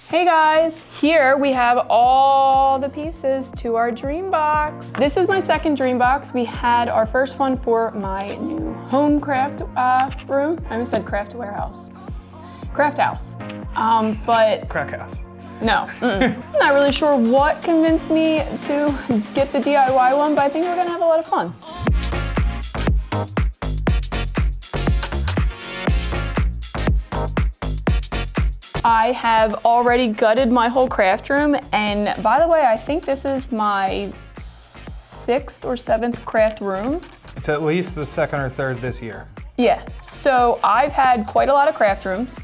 Hey guys, here we have all the pieces to our DreamBox. This is my second DreamBox. We had our first one for my new home craft room. I almost said craft warehouse. Craft house, but... Crack house. No, I'm not really sure what convinced me to get the DIY one, but I think we're gonna have a lot of fun. I have already gutted my whole craft room, and by the way, I think this is my 6th or 7th craft room. It's at least the 2nd or 3rd this year. Yeah, so I've had quite a lot of craft rooms.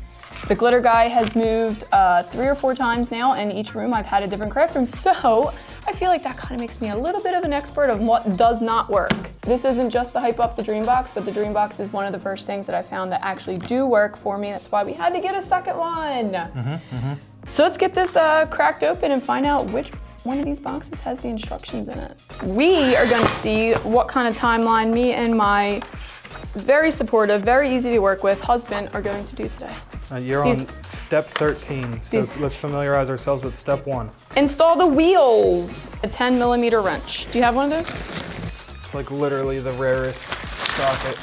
The glitter guy has moved 3 or 4 times now, and each room I've had a different craft room, so I feel like that kind of makes me a little bit of an expert of what does not work. This isn't just to hype up the DreamBox, but the DreamBox is one of the first things that I found that actually do work for me. That's why we had to get a second one. So let's get this cracked open and find out which one of these boxes has the instructions in it. We are gonna see what kind of timeline me and my very supportive, very easy to work with husband are going to do today. You're on step 13, so let's familiarize ourselves with step 1. Install the wheels. A 10mm wrench. Do you have one of those? It's like literally the rarest socket.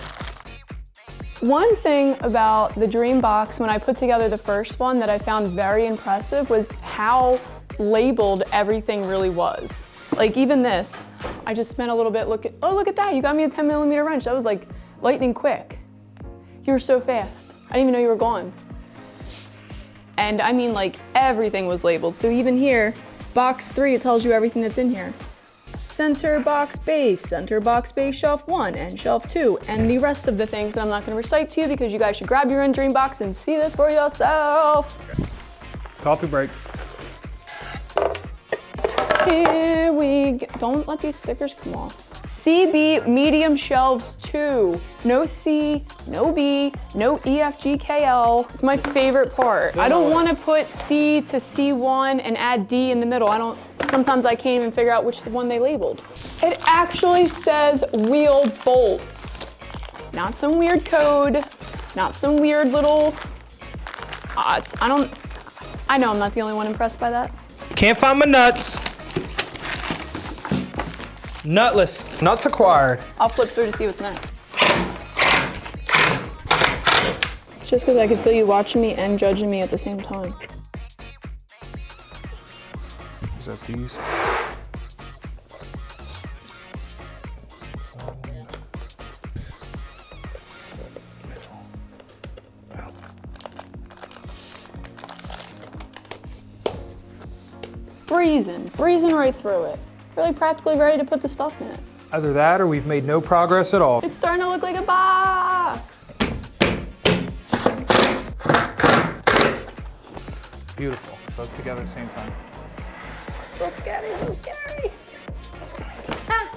One thing about the DreamBox when I put together the first one that I found very impressive was how labeled everything really was. Like even this, I just spent a little bit, look at that, you got me a 10mm wrench. That was like lightning quick. You were so fast. I didn't even know you were gone. And I mean, like, everything was labeled. So even here, box 3, it tells you everything that's in here. Center box base shelf 1 and shelf 2, and the rest of the things that I'm not gonna recite to you because you guys should grab your own DreamBox and see this for yourself. Coffee break. Here we go. Don't let these stickers come off. CB medium shelves 2. No C, no B, no E, F, G, K, L. It's my favorite part. I don't want to put C to C1 and add D in the middle. Sometimes I can't even figure out which one they labeled. It actually says wheel bolts. Not some weird code, not some weird little, I know I'm not the only one impressed by that. Can't find my nuts. Nutless. Nuts acquired. I'll flip through to see what's next. Just because I could feel you watching me and judging me at the same time. Is that these? Breezing right through it. Really practically ready to put the stuff in it. Either that or we've made no progress at all. It's starting to look like a box. Beautiful. Both together at the same time. So scary, so scary. Ah.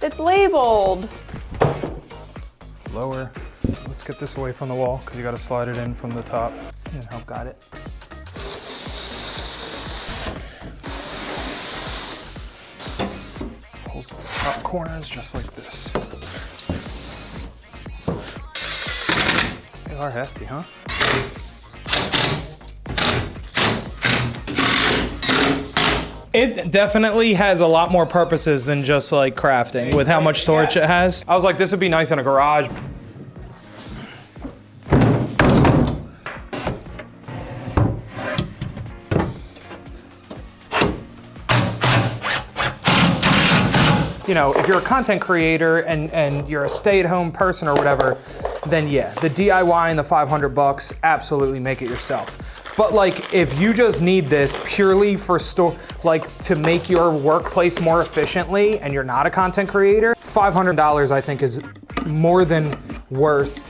It's labeled. Lower. Let's get this away from the wall because you got to slide it in from the top. And help guide it. Holds the top corners just like this. They are hefty, huh? It definitely has a lot more purposes than just like crafting with how much storage it has. I was like, this would be nice in a garage. You know, if you're a content creator and you're a stay-at-home person or whatever, then yeah, the DIY and the $500, absolutely make it yourself. But like, if you just need this purely for to make your workplace more efficiently and you're not a content creator, $500 I think is more than worth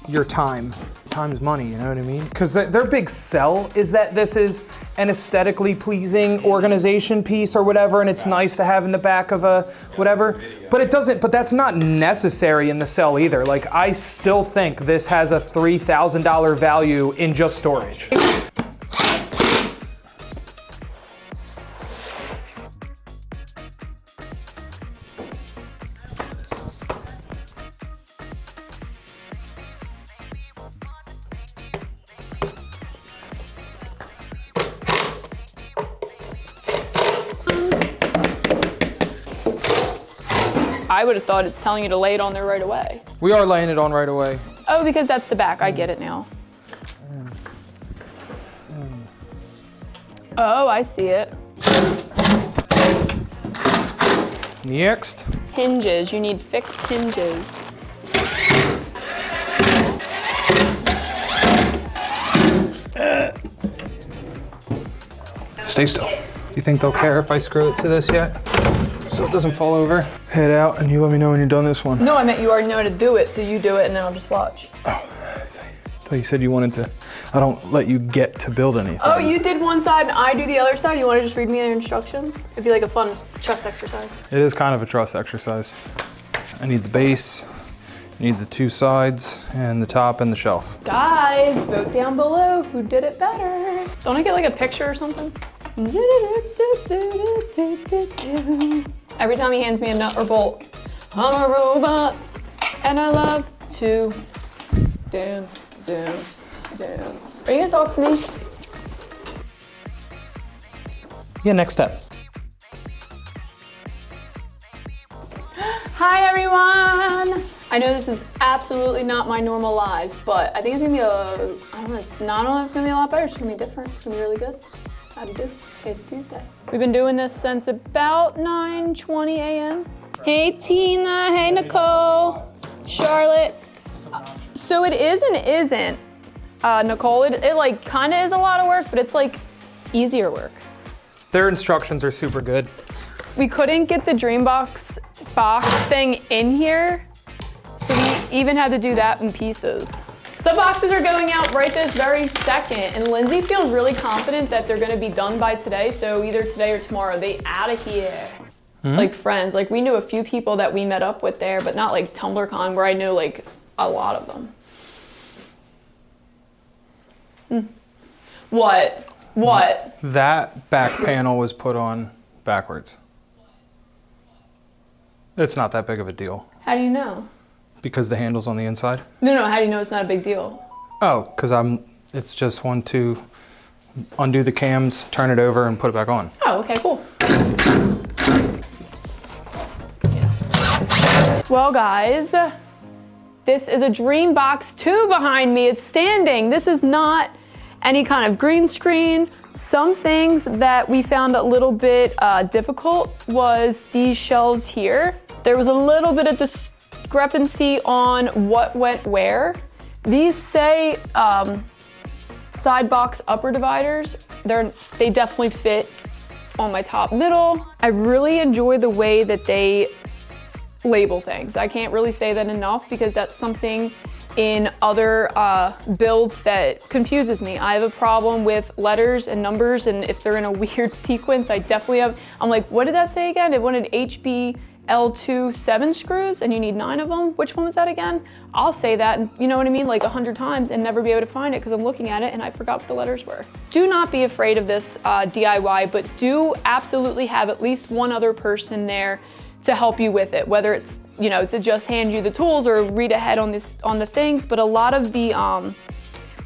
your time. Time's money, you know what I mean? Because their big sell is that this is an aesthetically pleasing organization piece or whatever, and it's nice to have in the back of a whatever, but that's not necessary in the cell either. Like, I still think this has a $3,000 value in just storage. I would have thought it's telling you to lay it on there right away. We are laying it on right away. Oh, because that's the back. I get it now. Oh, I see it. Next. Hinges. You need fixed hinges. Stay still. Do you think they'll care if I screw it to this yet? So it doesn't fall over. Head out and you let me know when you're done this one. No, I meant you already know how to do it, so you do it and then I'll just watch. Oh, I thought you said you wanted to. I don't let you get to build anything. Oh, you did one side and I do the other side? You want to just read me the instructions? It'd be like a fun trust exercise. It is kind of a trust exercise. I need the base, I need the two sides, and the top and the shelf. Guys, vote down below who did it better. Don't I get like a picture or something? Every time he hands me a nut or bolt, I'm a robot and I love to dance, dance, dance. Are you gonna talk to me? Yeah, next step. Hi everyone! I know this is absolutely not my normal live, but I think it's gonna be I don't know if it's gonna be a lot better. It's gonna be different. It's gonna be really good. How to do? It's Tuesday. We've been doing this since about 9:20 a.m. Hey Tina, hey Nicole, Charlotte. So it is and isn't, Nicole. It like kind of is a lot of work, but it's like easier work. Their instructions are super good. We couldn't get the DreamBox box thing in here, so we even had to do that in pieces. So boxes are going out right this very second, and Lindsay feels really confident that they're gonna be done by today, so either today or tomorrow, they out of here. Like friends, like we knew a few people that we met up with there, but not like TumblrCon where I knew like a lot of them. What? What? That back panel was put on backwards. It's not that big of a deal. How do you know? Because the handle's on the inside. No, how do you know it's not a big deal? Oh, because it's just one to undo the cams, turn it over, and put it back on. Oh, okay, cool. Well, guys, this is a DreamBox 2 behind me. It's standing. This is not any kind of green screen. Some things that we found a little bit difficult was these shelves here. There was a little bit of discrepancy on what went where. These say side box upper dividers. They definitely fit on my top middle. I really enjoy the way that they label things. I can't really say that enough because that's something in other builds that confuses me. I have a problem with letters and numbers, and if they're in a weird sequence, I definitely have, I'm like, what did that say again? It wanted HBL2 7 screws and you need 9 of them. Which one was that again? I'll say that, and you know what I mean, like 100 times and never be able to find it because I'm looking at it and I forgot what the letters were. Do not be afraid of this DIY, but do absolutely have at least one other person there to help you with it, whether it's, you know, to just hand you the tools or read ahead on the things, but a lot of the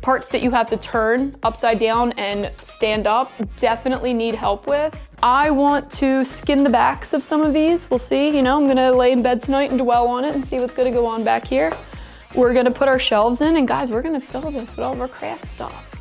parts that you have to turn upside down and stand up definitely need help with. I want to skin the backs of some of these. We'll see, you know, I'm gonna lay in bed tonight and dwell on it and see what's gonna go on back here. We're gonna put our shelves in, and guys, we're gonna fill this with all of our craft stuff.